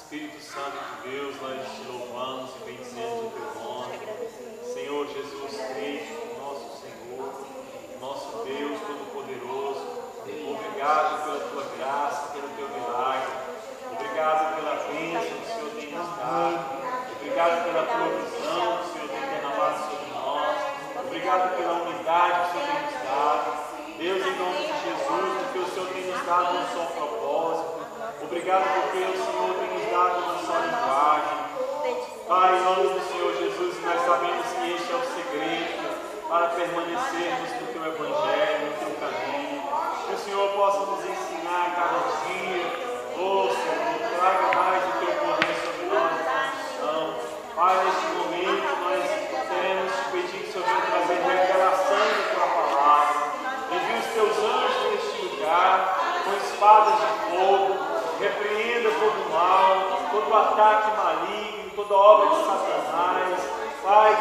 Espírito Santo de Deus, nós te louvamos e bendizemos o teu nome. Senhor Jesus Cristo, nosso Senhor, nosso Deus Todo-Poderoso, obrigado pela tua graça, pelo teu milagre. Obrigado pela bênção que o Senhor tem nos dado. Obrigado pela provisão que o Senhor tem derramado sobre nós. Obrigado pela unidade que o Senhor tem nos dado. Deus, em nome de Jesus, porque o Senhor tem nos dado um só propósito. Obrigado porque o Senhor tem nos dado uma só linguagem. Pai, em nome do Senhor Jesus, nós sabemos que este é o segredo para permanecermos no teu evangelho, no teu caminho. Que o Senhor possa nos ensinar a cada dia. Oh, Senhor, traga mais o teu poder sobre nós, a condição. Pai, neste momento nós queremos te pedir que o Senhor venha trazer revelação da tua palavra. Envie os teus anjos neste lugar, com espadas de fogo. Repreenda todo o mal, todo o ataque maligno, toda obra de Satanás. Pai,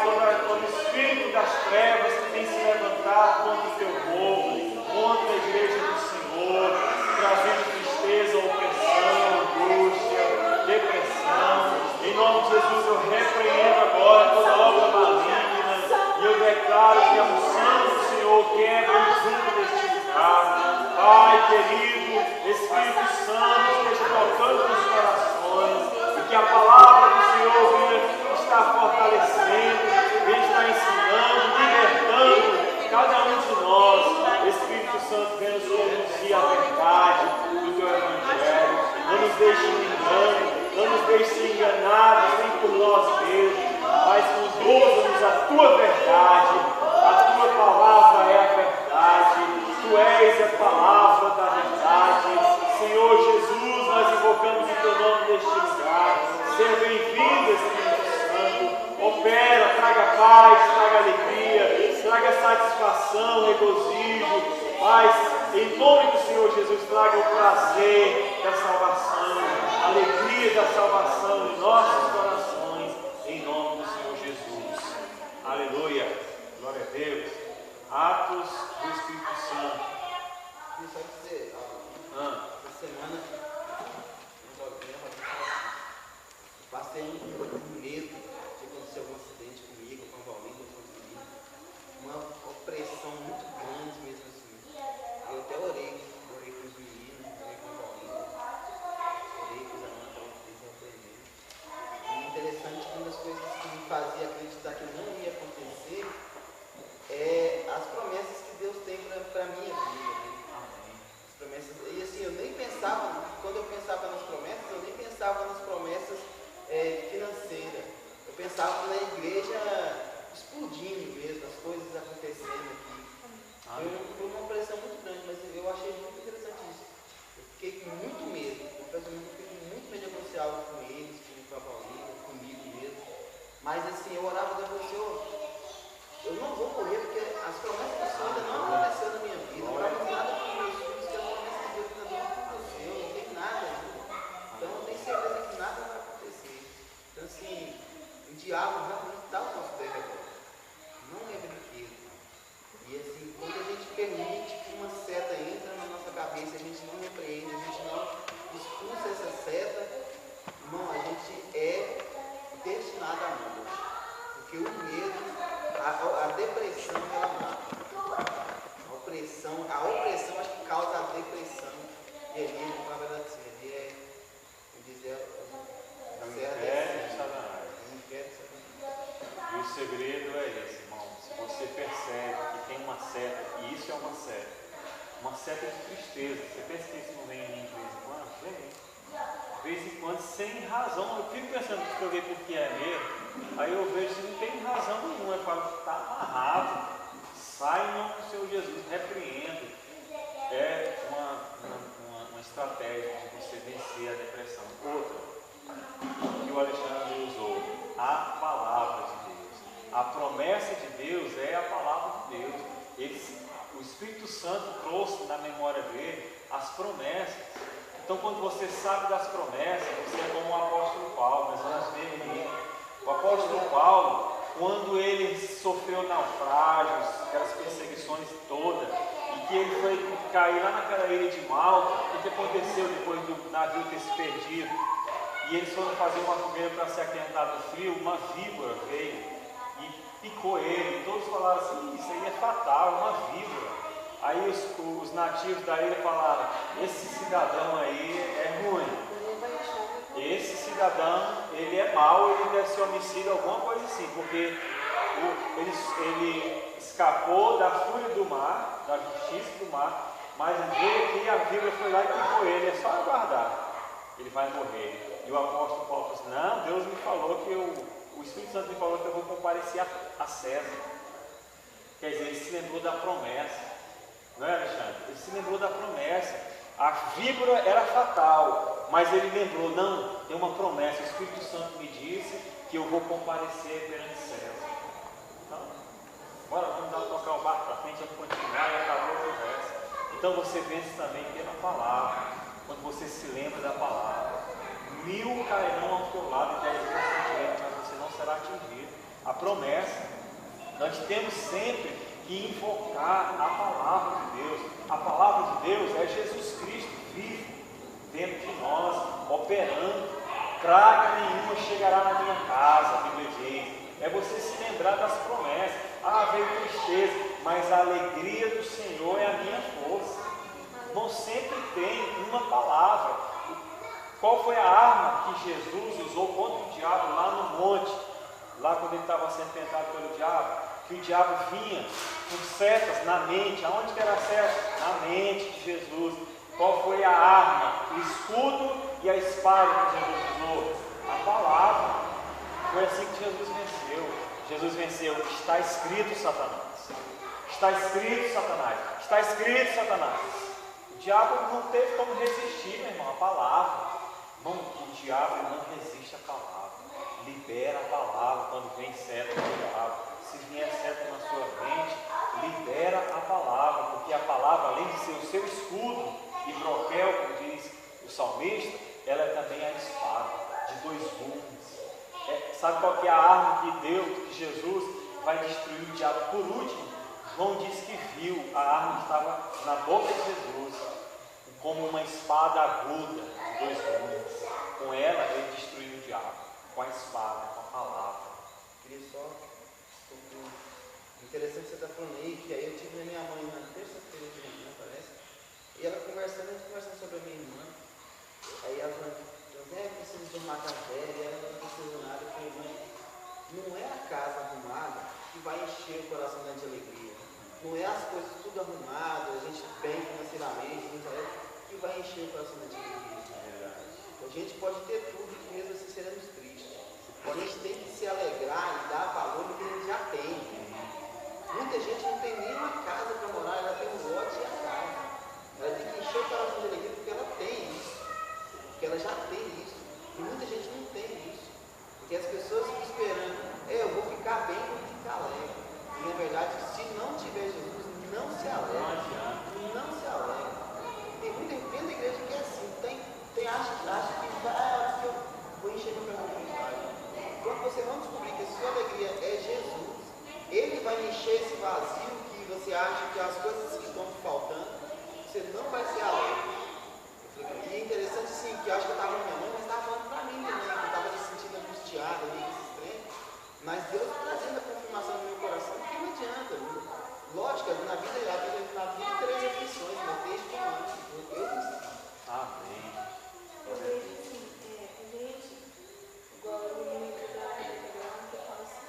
todo espírito das trevas que tem se levantado contra o teu povo, contra a igreja do Senhor, trazendo tristeza, opressão, angústia, depressão. Em nome de Jesus, eu repreendo agora toda obra maligna e eu declaro que a unção do Senhor quebra o jugo deste lugar. Pai querido, Espírito Santo, esteja tocando nos corações e que a palavra do Senhor venha estar fortalecendo, venha estar ensinando, libertando cada um de nós. Espírito Santo, venha nos conduzir à verdade do teu evangelho. Não nos deixe no engano, não nos deixe ser enganados nem por nós mesmos, mas conduza-nos à tua verdade. A tua palavra é a verdade. Tu és a palavra da verdade. Senhor Jesus, nós invocamos o teu nome neste lugar. Seja bem-vindo, Espírito Santo. Opera, traga paz, traga alegria, traga satisfação, regozijo. Paz, em nome do Senhor Jesus, traga o prazer da salvação, a alegria da salvação em nossos corações, em nome do Senhor Jesus. Aleluia. Glória a Deus. Atos do Espírito Santo. Queria só dizer algo. Essa semana, eu passei um medo de acontecer algum acidente comigo, com a Valmir, com os meninos. Uma opressão muito grande mesmo assim. Eu até orei com os meninos, orei com a Valmir, orei com os alunos, fiz uma coisa. E interessante que uma das coisas que me fazia acreditar que não ia acontecer é as promessas que Deus tem para a minha vida. As promessas, e assim, eu nem pensava, quando eu pensava nas promessas, eu nem pensava nas promessas financeiras. Eu pensava na igreja explodindo mesmo, as coisas acontecendo aqui. Foi uma pressão muito grande, mas eu achei muito interessante isso. Eu fiquei com muito medo, confesso mesmo, eu fiquei com muito medo de acontecer algo com eles, com a Paulina, comigo mesmo. Mas assim, eu orava e falei, Senhor, eu não vou morrer porque as promessas do Senhor ainda não aconteceram na minha vida. Eu não fiz nada com meus filhos, que as promessas de Deus ainda não aconteceu. Eu não tenho nada ainda. Então eu tenho certeza que nada vai acontecer. Então assim, o diabo realmente dá o nosso derredor. Não é brinquedo. E assim, quando a gente permite que uma seta entre na nossa cabeça, a gente não repreende, a gente não expulsa essa seta, irmão, a gente é destinado à morte. Porque o medo, a depressão, ela mata. A opressão acho que causa a depressão. E ali, na verdade, ele é, E o segredo é esse, irmão. Se você percebe que tem uma seta, e isso é uma seta de tristeza. Você pensa que isso não vem em mim de vez em quando? Vem. De vez em quando, sem razão. Eu fico pensando que eu ver por que é mesmo. Aí eu vejo que não tem razão nenhuma. Eu falo, está amarrado. Sai em nome do Senhor Jesus, repreendo. É uma estratégia de você vencer a depressão. Outra, que o Alexandre usou, a palavra de Deus. A promessa de Deus é a palavra de Deus. O Espírito Santo trouxe na memória dele as promessas. Então, quando você sabe das promessas, você é como o apóstolo Paulo. Nós vamos ver aí. O apóstolo Paulo, quando ele sofreu naufrágios, aquelas perseguições todas, e que ele foi cair lá naquela ilha de Malta, o que aconteceu depois do navio ter se perdido? e eles foram fazer uma fogueira para se aquentar do frio, uma víbora veio e picou ele. Todos falaram assim, isso aí é fatal, uma víbora. Aí os nativos da ilha falaram, esse cidadão aí é ruim. Esse cidadão, ele é mau, ele deve ser homicida, alguma coisa assim, porque ele escapou da fúria do mar, da justiça do mar, mas veio aqui e a víbora foi lá e picou ele, é só aguardar, ele vai morrer. E o apóstolo Paulo falou assim, não, Deus me falou que o Espírito Santo me falou que eu vou comparecer a César. Quer dizer, ele se lembrou da promessa, não é, Alexandre? Ele se lembrou da promessa. A víbora era fatal, mas ele lembrou, não, tem uma promessa, o Espírito Santo me disse que eu vou comparecer perante César. Então, bora, vamos dar tocar o barco para frente, vamos continuar e acabou a conversa. Então você vence também pela palavra, quando você se lembra da palavra. 1000 cairão ao teu lado e 10 mil à tua direita, mas você não será atingido. A promessa, nós temos sempre que invocar a palavra de Deus. A palavra de Deus é Jesus Cristo vivo dentro de nós, operando. Praga nenhuma chegará na minha casa, a Bíblia diz. É você se lembrar das promessas. Ah, veio tristeza, mas a alegria do Senhor é a minha força. Irmão, sempre tem uma palavra. Qual foi a arma que Jesus usou contra o diabo lá no monte? Lá quando ele estava sendo tentado pelo diabo? Que o diabo vinha com setas na mente. Aonde que era a seta? Na mente de Jesus. Qual foi a arma? O escudo e a espada que Jesus usou? A palavra. Foi assim que Jesus venceu. Jesus venceu. Está escrito, Satanás. Está escrito, Satanás. Está escrito, Satanás. O diabo não teve como resistir, meu irmão, a palavra. Irmão, o diabo não resiste à palavra. Libera a palavra quando vem seta do diabo. Se vier seta na sua mente, libera a palavra, porque a palavra, além de ser o seu escudo e broquel, como diz o salmista, ela é também a espada de 2 gumes. Sabe qual que é a arma que Deus, que Jesus vai destruir o diabo? Por último, João disse que viu, a arma estava na boca de Jesus, como uma espada aguda de 2 gumes. Com ela, ele destruiu o diabo, com a espada, com a palavra. Queria só... Interessante que você está falando aí, que aí eu tive a minha mãe na terça-feira de manhã, parece, e ela conversando sobre a minha irmã. Aí ela falou, preciso de uma café, e ela não precisa nada. Eu falei, mãe, não é a casa arrumada que vai encher o coração de alegria. Não é as coisas tudo arrumadas, a gente bem financeiramente, que vai encher o coração de alegria. A gente pode ter tudo e mesmo assim seremos tristes. A gente tem que se alegrar e dar valor no que a gente já tem. Muita gente não tem nem uma casa para morar, ela tem um lote e a casa. Ela tem que encher o coração de alegria porque ela tem isso. Porque ela já tem isso. E muita gente não tem isso. Porque as pessoas ficam esperando, eu vou ficar bem, vou ficar alegre. E na verdade, se não tiver Jesus, não se alegra. Não se alegra. Tem muita igreja que é assim, acha que vai a hora que eu vou encher meu coração. Quando você não descobrir que a sua alegria é Jesus, Ele vai encher esse vazio que você acha que as coisas que estão faltando, você não vai ser alegre. E é interessante sim, que eu acho que eu estava com minha mãe, mas estava falando para mim também, que eu estava me sentindo angustiado ali nesses treinos. Mas Deus trazendo a confirmação no meu coração, que não adianta. Lógico, na vida terei aflições, mas desde que eu preciso. Amém. Eu vejo assim, gente, igual eu me lembro da Instagram, que fala assim,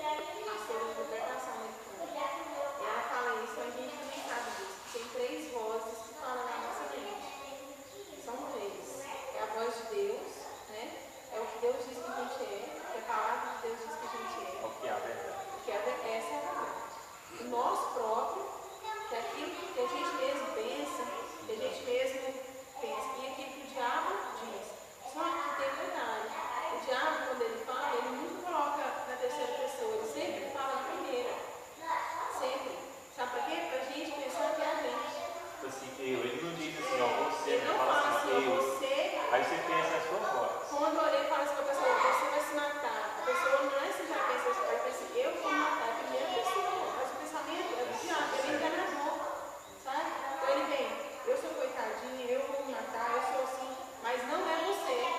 ela sobre a libertação eletrônica. E ela fala isso, a gente também sabe disso. Tem 3 vozes que falam na nossa mente. São 3. É a voz de Deus, né? É o que Deus diz que a gente é, é a palavra de Deus diz que a gente é. É o que é a verdade. Essa é a verdade. O nosso próprio, que é aquilo que a gente mesmo pensa, que a gente mesmo pensa, e aquilo que o diabo diz. Só que tem verdade. O diabo, quando ele fala, ele nunca coloca na terceira pessoa, ele sempre fala na primeira. Sempre. Sabe para quê? Para a gente pensar que é a gente. Assim, ele não diz assim, ó, você. Ele não fala assim, ó, você. Aí você pensa a sua voz. Quando ele fala assim para a pessoa, você vai se matar. A pessoa não é assim, já pensa assim, ela pensa assim, eu vou matar a primeira pessoa. Mas o pensamento é do diabo, ele é enganador. Sabe? Então ele vem, eu sou coitadinho, eu vou me matar, eu sou assim. Mas não é você.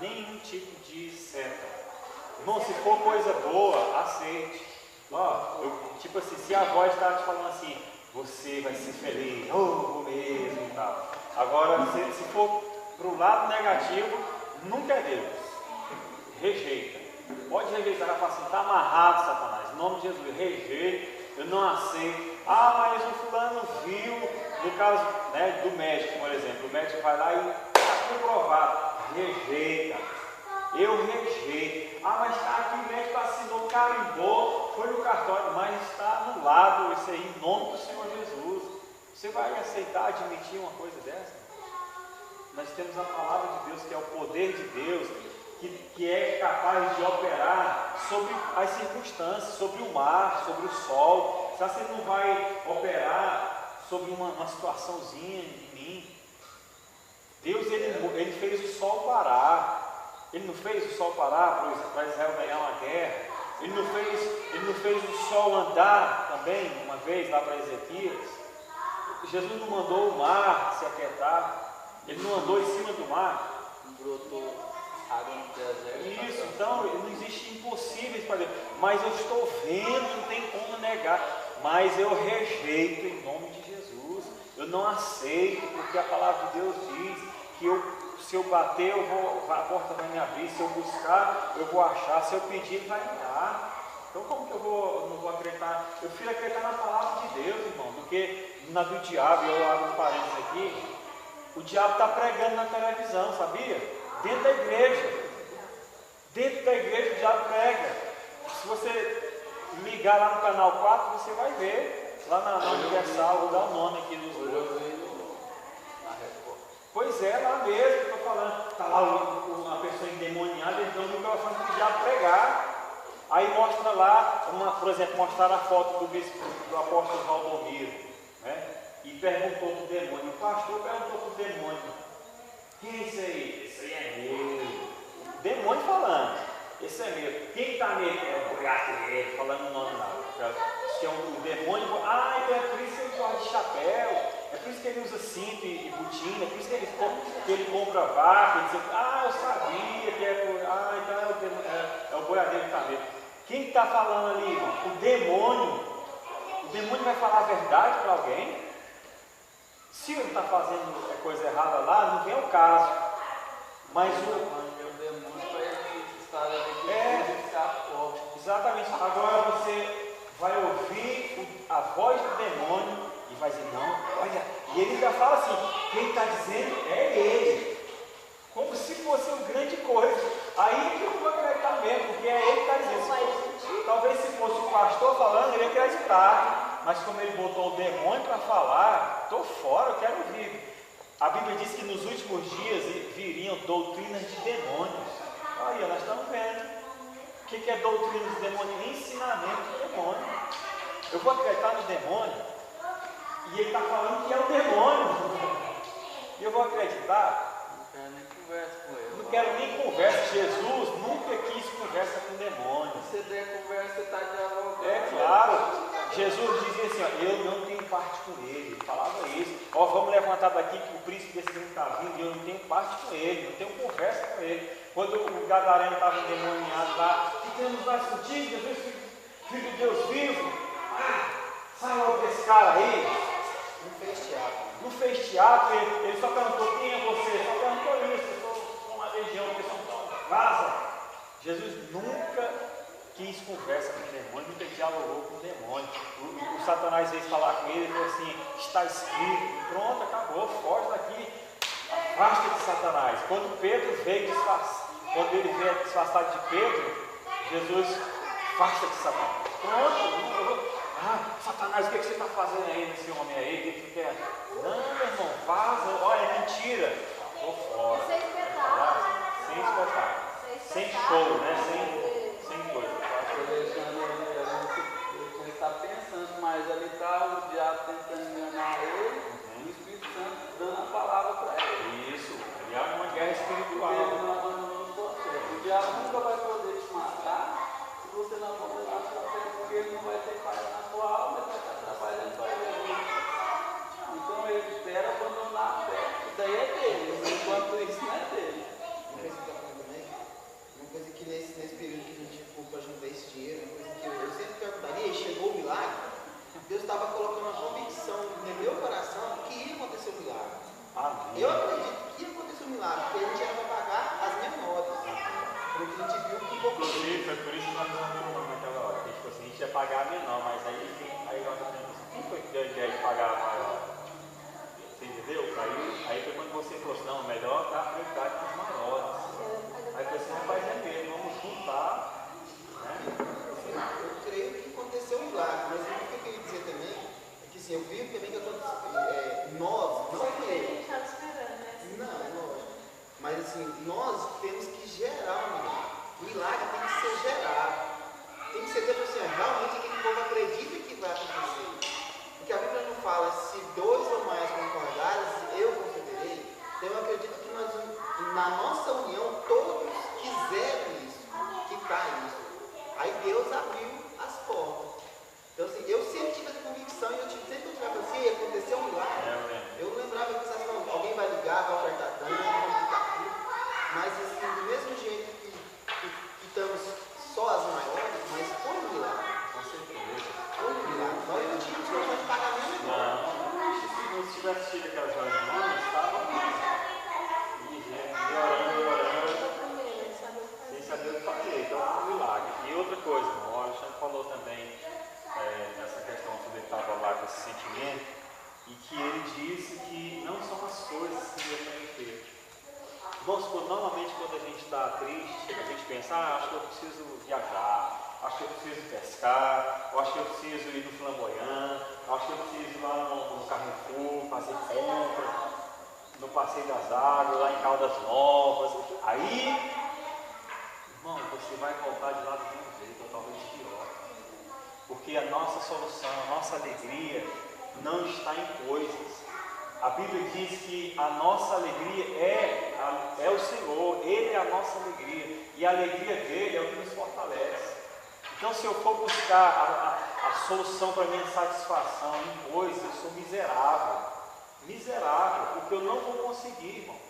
nenhum tipo de seta. Irmão, se for coisa boa, aceite. Tipo assim, se a voz está te falando assim, você vai ser feliz, vou mesmo e tal. Agora, se for para o lado negativo, nunca é Deus. Rejeita. Pode rejeitar, ela fala assim, está amarrado, Satanás. Em nome de Jesus, rejeita, eu não aceito. Mas o fulano viu, no caso, né, do médico, por exemplo, o médico vai lá e está comprovado, rejeita. Eu rejeito. Mas está aqui, o médico assinou, carimbou, foi no cartório, mas está anulado isso aí, em nome do Senhor Jesus. Você vai aceitar, admitir uma coisa dessa? Nós temos a palavra de Deus, que é o poder de Deus, que é capaz de operar sobre as circunstâncias, sobre o mar, sobre o sol. Será que você não vai operar sobre uma situaçãozinha em mim? Deus, ele fez o sol parar. Ele não fez o sol parar para Israel ganhar uma guerra. Ele não fez o sol andar também, uma vez lá para Ezequias. Jesus não mandou o mar se aquietar. Ele não andou em cima do mar. Não brotou água no deserto. Isso, então não existe impossíveis para Deus. Mas eu estou vendo, não tem como negar. Mas eu rejeito em nome de Jesus. Eu não aceito, porque a palavra de Deus diz que se eu bater, a porta vai me abrir. Se eu buscar, eu vou achar. Se eu pedir, ele vai me dar. Então como que eu não vou acreditar? Eu prefiro acreditar na palavra de Deus, irmão, do que na do diabo. Eu abro um parênteses aqui. O diabo está pregando na televisão, sabia? Dentro da igreja. Dentro da igreja o diabo prega. Se você ligar lá no canal 4, você vai ver. Lá na Universal, vou dar o nome aqui dos outros. Pois é, lá mesmo, estou falando. Está lá uma pessoa endemoniada, eles dão o microfone para o diabo pregar. Aí mostra lá, por exemplo, mostraram a foto do apóstolo Valdomiro, né? E perguntou para o demônio, o pastor perguntou para o demônio, quem é esse aí? Esse aí é meu. O demônio falando, esse é meu. Quem está nele? É o boiadeiro, falando o nome lá. Que é o demônio. Então é por isso que ele gosta de chapéu, é por isso que ele usa cinto e botina, é por isso que ele compra vaca. Ele diz, eu sabia que então é o boiadeiro que está nele. Quem está falando ali, irmão? O demônio. O demônio vai falar a verdade para alguém? Se ele está fazendo coisa errada lá, não vem ao caso. Mas o demônio vai estar exatamente. Agora você vai ouvir a voz do demônio e vai dizer, não, olha, e ele ainda fala assim, quem está dizendo é ele. Como se fosse uma grande coisa. Aí que eu vou acreditar mesmo, porque é ele que está dizendo. Talvez se fosse o pastor falando, ele ia acreditar. Mas como ele botou o demônio para falar, estou fora, eu quero ouvir. A Bíblia diz que nos últimos dias viriam doutrinas de demônios. Aí nós estamos vendo. O que é doutrina de demônio? Ensinamento de demônio. Eu vou acreditar no demônio e ele está falando que é o demônio. E eu vou acreditar. Não quero nem conversa. Jesus nunca quis conversa com demônio. Se você der conversa, você está dialogando. É claro. Jesus dizia assim, eu não tenho parte com ele. Ele falava isso. Vamos levantar daqui que o príncipe desse mundo está vindo e eu não tenho parte com ele, não tenho conversa com ele. Quando o gadareno estava endemoniado lá, que temos mais contigo, Jesus, filho de Deus vivo. Sai logo desse cara aí. Não fez teatro, ele só perguntou quem é você, só perguntou isso, eu sou uma legião, porque são tão vaza. Jesus nunca quis conversa com o demônio, nunca dialogou com o demônio. O Satanás veio falar com ele e falou assim, está escrito, pronto, acabou, foge daqui, afasta de Satanás. Quando Pedro veio disfarçado de Pedro, Jesus afasta de Satanás. Pronto, Satanás, o que você está fazendo aí nesse homem aí? O que você quer? Não, meu irmão, vaza, olha, é mentira. Estou fora. Sem espetáculo. Sem espetáculo. Sem show, né? Sem coisa. Ele está pensando, mas ali está o diabo tentando enganar ele, e o Espírito Santo dando a palavra para ele. Isso, ali há uma guerra espiritual. O diabo nunca vai poder te matar se você não abandonar a sua fé, porque ele não vai ter paz na sua alma, ele vai estar trabalhando para ele. Então ele espera abandonar a fé. Isso daí é dele, enquanto isso não é dele. Não milagre, porque a gente era para pagar as menores. Pelo que a gente viu um pouco. Inclusive, foi por isso que nós não arrumamos naquela hora. Porque, tipo assim, a gente ia pagar a menor, mas aí nós falamos assim, quem foi que deu a ideia de pagar a maior? Você entendeu? Aí foi quando você falou assim, não, melhor dar prioridade para os maiores. Aí você assim, rapaz, é mesmo, vamos juntar. Né? Eu creio que aconteceu um milagre, mas o que eu queria dizer também é que assim, eu vi também que aconteceu, nós, não A eu. gente estava esperando, né? Não, lógico. Mas assim, nós temos que gerar um milagre. O milagre tem que ser gerado. Tem que ser tipo assim, realmente aquele povo acredita que vai acontecer. Porque a Bíblia não fala, se dois ou mais concordares, eu concederei. Então eu acredito que nós, na nossa união, todos quiseram isso, que está isso. Aí Deus abriu as portas. Então assim, eu sempre tive essa convicção e eu sempre tive assim, ia acontecer um milagre. Eu não lembrava que alguém vai ligar, vai ofertar tanto, vai ficar aqui. Mas assim, do mesmo jeito que estamos só as maiores, mas foi um milagre. Com certeza. Foi um milagre. Nós não tínhamos condição de pagar nem o negócio. Não, se tivesse tido aquelas reuniões, estava orando, sem saber o que fazer. Então foi um milagre. E outra coisa, irmão, o Alexandre falou também nessa questão quando ele estava lá com esse sentimento, e que ele disse que não são as coisas que devem ter. Vamos supor, normalmente quando a gente está triste, a gente pensa, acho que eu preciso viajar, acho que eu preciso pescar, ou acho que eu preciso ir no Flamboyant, acho que eu preciso ir lá no Carrefour, fazer compra, no Passeio das Águas, lá em Caldas Novas. Aí, irmão, você vai voltar de lá do mesmo jeito, ou talvez pior. Porque a nossa solução, a nossa alegria não está em coisas. A Bíblia diz que a nossa alegria é o Senhor, Ele é a nossa alegria, e a alegria dele é o que nos fortalece. Então, se eu for buscar a solução para a minha satisfação em coisas, eu sou miserável, porque eu não vou conseguir, irmão.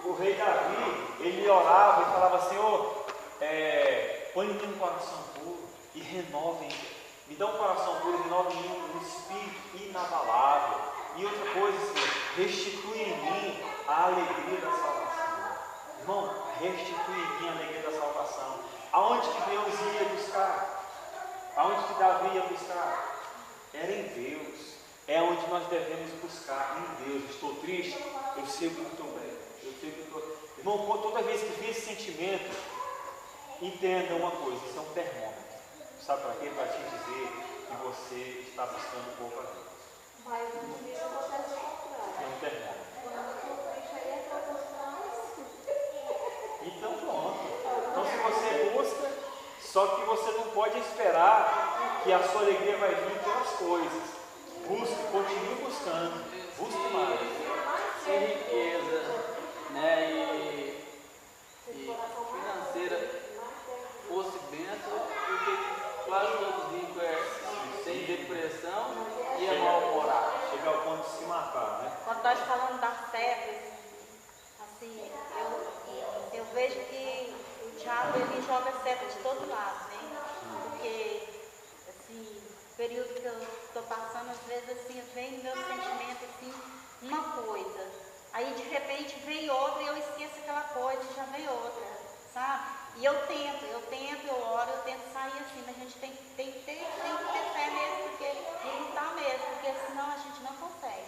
O rei Davi, ele orava e falava, Senhor, põe em mim um coração puro e renove, me dá um coração puro e renove em mim um espírito inabalável. E outra coisa, Senhor, restitui em mim a alegria da salvação. Irmão, restitui em mim a alegria da salvação. Aonde que Deus ia buscar? Aonde que Davi ia buscar? Era em Deus. É onde nós devemos buscar, em Deus. Estou triste? Eu sei que estou bem. Eu sei que estou... Irmão, toda vez que vem esse sentimento, entenda uma coisa, isso é um termômetro. Sabe para quê? Para te dizer que você está buscando um pouco a Deus. Mas no dia acontece o contrário. É um termômetro. Quando eu estou triste, aí é que eu estou Então pronto. Então se você busca, só que você não pode esperar que a sua alegria vai vir pelas coisas. Busque, continue buscando. Busque mais. Se riqueza, né, e financeira fosse bênção, porque quase todos ricos sem depressão e é mal-humorado. Chega ao ponto de se matar, né? Quando nós falamos das setas, assim, eu vejo que o diabo ele joga seta de todo lado, né? Porque, assim, o período que eu estou passando, às vezes, assim, vem no meu sentimento, assim, uma coisa. Aí, de repente, vem outra e eu esqueço aquela coisa e já vem outra, sabe? E eu oro, eu tento sair assim, mas a gente tem que ter fé mesmo, porque e lutar mesmo, porque senão a gente não consegue.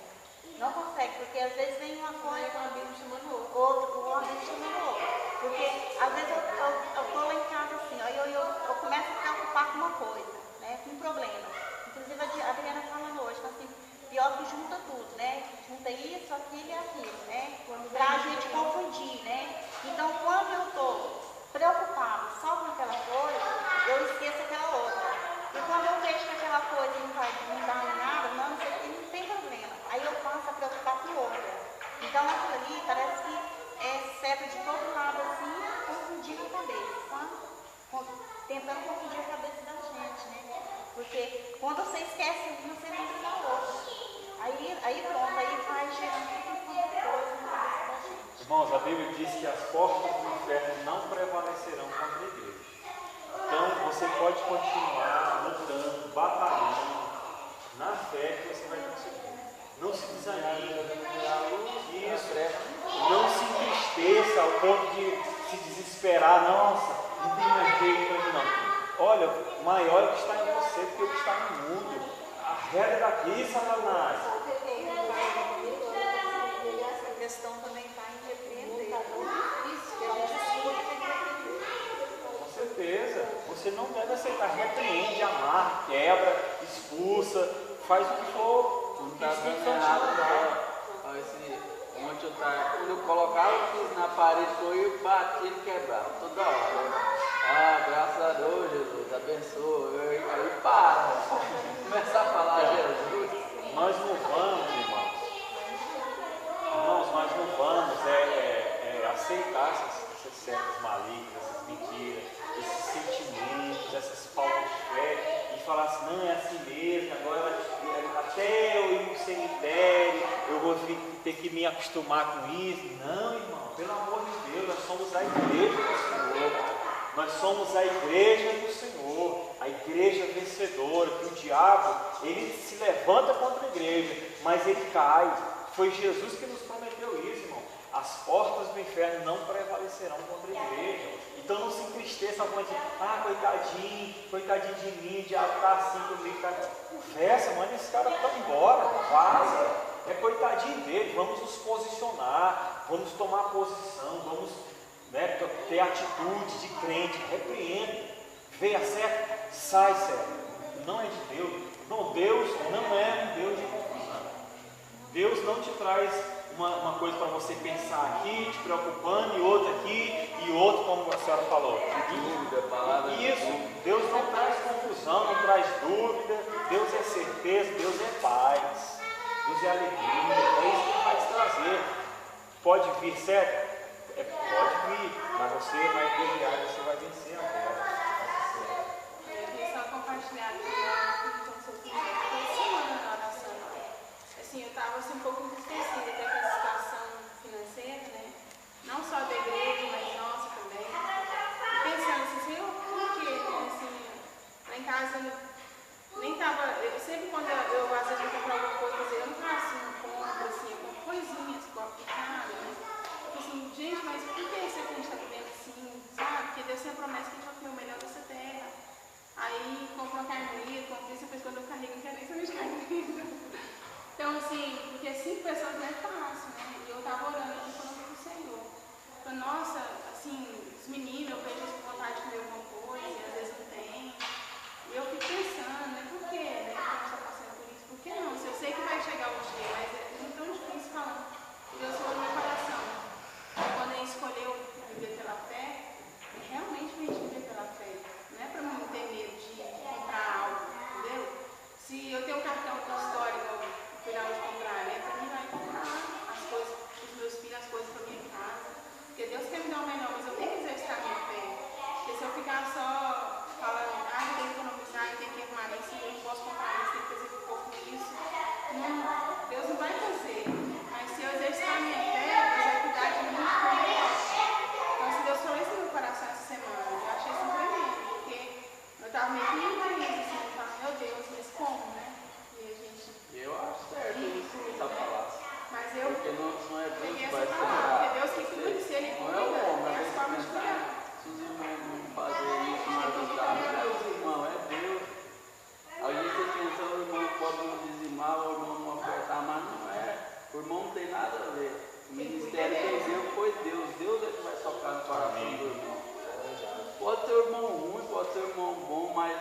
Não consegue, porque às vezes vem uma coisa, um amigo chamando outro, o amigo chamando outro. Porque às vezes eu estou lá em casa assim, aí eu começo a me preocupar com uma coisa, né, com um problema. Inclusive a Adriana falando hoje, assim, pior que junta tudo, né? Junta isso, aquilo e aquilo, né? Pra a gente confundir, né? Então quando eu estou preocupada só com aquela coisa, eu esqueço aquela outra. E quando eu vejo que aquela coisa não vai dar em nada, não sei o que, não tem problema. Aí eu passo a preocupar com outra. Então aquilo ali parece que é seta de todo lado, assim, confundindo a cabeça, sabe? Tentando confundir a cabeça da gente, né? Porque quando você esquece uma, você lembra da outra. Aí pronto, aí vai gerando tudo coisa na cabeça da gente. Irmãos, a Bíblia diz que as portas do inferno não prevalecerão contra a igreja. Então você pode continuar lutando, batalhando, na fé que você vai conseguir. Não se desanime. Isso. Não se entristeça ao ponto de se desesperar. Nossa, não tem mais jeito para mim não. Olha, maior é o que está em você do que o que está no mundo. Arreda daqui, Satanás. Essa questão também está em repreender. Com certeza. Você não deve aceitar. Repreende, amarra, quebra, expulsa, faz o que for. Não está dando errado. Ontem quando eu colocava na parede, eu batia e quebrava toda hora. Graças a Deus, Jesus, abençoa. Aí para. Começar a falar Jesus. Nós não vamos, irmãos. Irmãos, nós não vamos aceitar essas setas malignas, essas mentiras, esses sentimentos, essas faltas de fé e falar assim, não, é assim mesmo, agora até eu ir no cemitério, eu vou ter que me acostumar com isso. Não, irmão, pelo amor de Deus, nós somos a igreja do Senhor. Nós somos a igreja do Senhor, a igreja vencedora, que o diabo, ele se levanta contra a igreja, mas ele cai. Foi Jesus que nos prometeu isso, irmão. As portas do inferno não prevalecerão contra a igreja. Então não se entristeça com coitadinho de mim, o diabo está assim comigo. Tá... Conversa, manda esse cara para embora, vaza. É coitadinho dele, vamos nos posicionar, vamos tomar posição, vamos ter atitude de crente, repreende, vê a certo, sai certo. Não é de Deus. Não, Deus não é um Deus de confusão. Deus não te traz uma coisa para você pensar aqui, te preocupando, e outra aqui, e outro, como a senhora falou. Isso, Deus não traz confusão, não traz dúvida, Deus é certeza, Deus é paz, Deus é alegria, é isso que Ele vai te trazer. Pode vir, certo? Pode vir, mas você vai guerrear e você vai vencer a guerra. Eu queria só compartilhar semana na oração. Assim, eu estava assim, um pouco entristecida até com a situação financeira, né? Não só da igreja, mas nossa também. E pensando assim, Senhor, por quê? Assim, lá em casa nem estava. Sempre quando eu às vezes vou comprar alguma coisa, eu não faço uma compra, assim, com coisinhas, copo de cara, né? Assim, gente, mas por que isso aqui a gente está vivendo assim, sabe? Porque Deus tem a promessa que a gente vai comer o melhor dessa terra. Aí compro uma carne, compro isso, depois quando eu carrego, não quero nem saber de carne. Então, assim, porque 5 pessoas não é fácil, né? E eu estava orando aqui falando com o Senhor. Então, nossa, assim, os meninos, eu vejo com vontade de comer alguma coisa, e às vezes não tem. E eu fico pensando, né? Por quê? Né? Que a gente está passando por isso? Por que não? Se eu sei que vai chegar um dia, mas é muito tão difícil falando. E Deus falou no meu coração. Quando ele escolheu viver pela fé, realmente a gente viver pela fé. Não é para não ter medo de comprar algo, entendeu? Se eu tenho um cartão com história, eu cuidar de comprar, é para mim vai comprar as coisas dos meus filhos, as coisas para minha casa. Porque Deus quer me dar o melhor, mas eu tenho que exercitar a minha fé. Porque se eu ficar só falando, eu tenho que economizar, eu tenho que arrumar isso, eu não posso comprar isso, tenho que fazer um pouco isso. Não, Deus não vai fazer. Mas se eu exercitar a minha fé, Deus vai cuidar de mim. Então, se Deus falou isso no meu coração essa semana, eu achei isso tremendo, porque eu estava meio que em país, assim, eu falava, meu Deus, mas como, né? E a gente... Eu acho certo isso que está falando. Mas eu Porque não é Deus peguei que essa vai palavra, porque cuidar. Deus que cuida, se Ele Não é cuida, o homem, tem mas as formas de cuidar. se os irmãos não fazer isso, não ajudar, não é os irmãos, é Deus. Às vezes você pensa, o irmão pode não dizimar, o irmão não ofertar, mas não é. O irmão não tem nada a ver. O ministério quem deu foi Deus. Deus é que vai tocar no coração do irmão. Pode ser o irmão ruim, pode ser o irmão bom, mas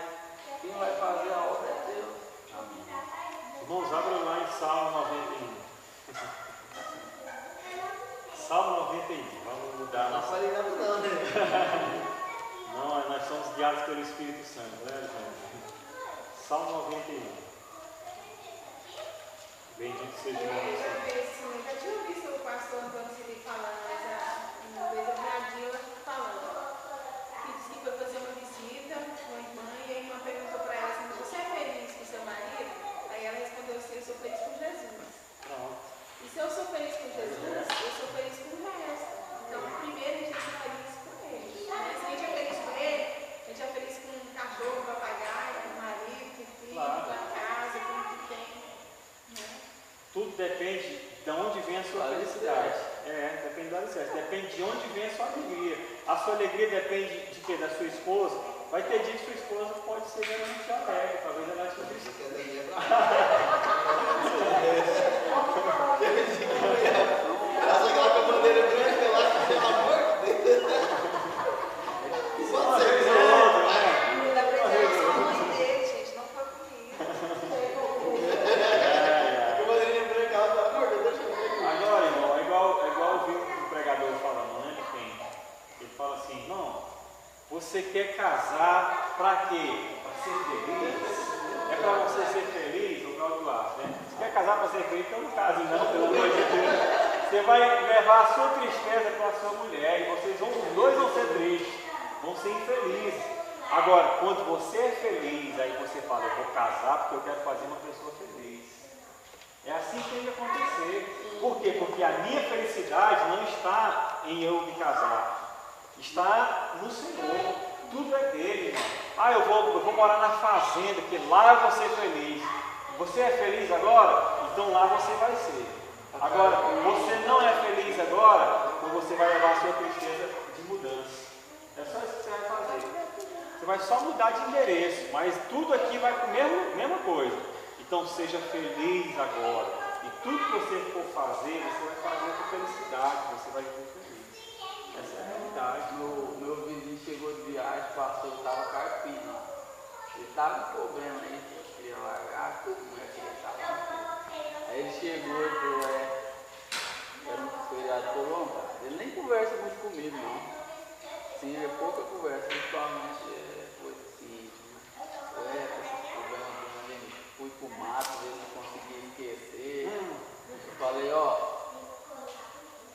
quem vai fazer a obra é Deus. Irmãos, abram lá em Salmo 91. Salmo 91. Vamos mudar. Não falei nada não, né? Não, nós somos guiados pelo Espírito Santo, né, irmão? Salmo 91. Bendito seja o nome do Senhor. Eu já tinha visto o pastor Antônio Ciri falando, mas uma vez eu vi a Dila falando. Que disse que foi fazer uma visita com uma irmã e a irmã perguntou para ela assim, você é feliz com seu marido? Aí ela respondeu assim, eu sou feliz com Jesus. Pronto. E se eu sou feliz com Jesus, eu sou feliz com o resto. Então, primeiro a gente tem que ser feliz com ele. Né? Se a gente é feliz com ele, a gente é feliz com um cachorro, papagaio, com o marido, com o filho, com a casa, com o que tem. Né? Tudo alicerce. Depende de onde vem a sua alegria. A sua alegria depende de quê? Da sua esposa. Vai ter dia que sua esposa pode ser realmente alegre, talvez ela te triste. Traz aquela com a bandeira branca lá, que pelo amor de Deus. Pode ser que Da preservação dele, gente, não foi comigo. com a bandeirinha branca lá, pelo amor de Deus, deixa eu ver. Agora, irmão, é igual eu vi o pregador falando, né? Ele fala assim, não, você quer casar para quê? Para ser feliz? É para você ser feliz, ou para o Duarte, né? Você quer casar para ser feliz? Então não case não, pelo amor de Deus. Você vai levar a sua tristeza para a sua mulher e os dois vão ser tristes, vão ser infelizes. Agora, quando você é feliz, aí você fala, eu vou casar porque eu quero fazer uma pessoa feliz. É assim que tem que acontecer. Por quê? Porque a minha felicidade não está em eu me casar. Está no Senhor. Tudo é dele, irmão. Ah, eu vou morar na fazenda, que lá eu vou ser feliz. Você é feliz agora? Então lá você vai ser. Agora, você não é feliz agora, então você vai levar a sua tristeza de mudança. É só isso que você vai fazer. Você vai só mudar de endereço, mas tudo aqui vai para a mesma coisa. Então seja feliz agora. E tudo que você for fazer, você vai fazer com felicidade, você vai viver feliz. Essa é a realidade. Meu vizinho chegou de viagem, passou, estava carpindo lá. Ele estava com problema aí, eu queria largar, como é que ele estava. Aí ele chegou e falou, era um feriado por vontade. Ele nem conversa muito comigo, não. Sim, é pouca conversa, principalmente foi assim, esses problemas, fui pro mato, eu não conseguia esquecer. Eu falei, ó,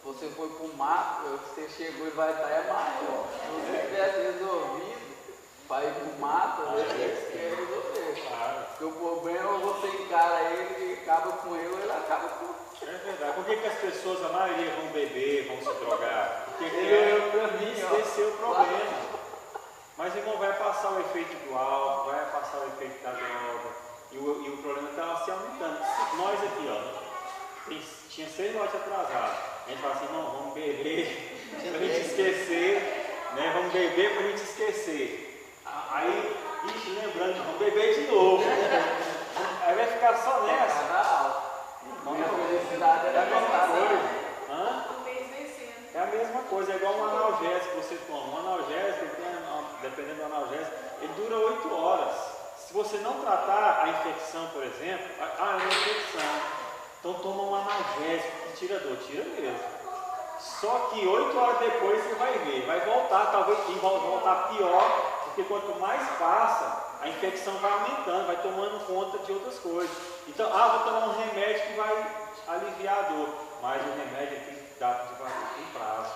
você foi pro mato, você chegou e vai estar maior. Se você tivesse resolvido para ir pro mato, você quer resolver. Porque o problema é você encara ele e acaba com ele acaba com você. É verdade. Por que as pessoas, a maioria, vão beber, vão se drogar? Porque Eu quer pra mim, esquecer o problema. Mas, irmão, vai passar o efeito do álcool, vai passar o efeito da droga. E o problema está se aumentando. Nós aqui, ó, tinha 6 lotes atrasados. A gente fala assim, não, vamos beber para a gente esquecer, né? Vamos beber para a gente esquecer. Aí, ixi, lembrando, vamos beber de novo. Aí vai ficar só nessa. Minha felicidade era a mesma coisa. Um mês vencendo. É a mesma coisa, é igual um analgésico que você toma. Um analgésico, dependendo do analgésico, ele dura 8 horas. Se você não tratar a infecção, por exemplo, é uma infecção. Então toma um analgésico que tira dor, tira mesmo. Só que 8 horas depois você vai ver, vai voltar, talvez vai voltar pior, porque quanto mais passa, a infecção vai aumentando, vai tomando conta de outras coisas. Então, vou tomar um remédio que vai aliviar a dor, mas o remédio tem prazo.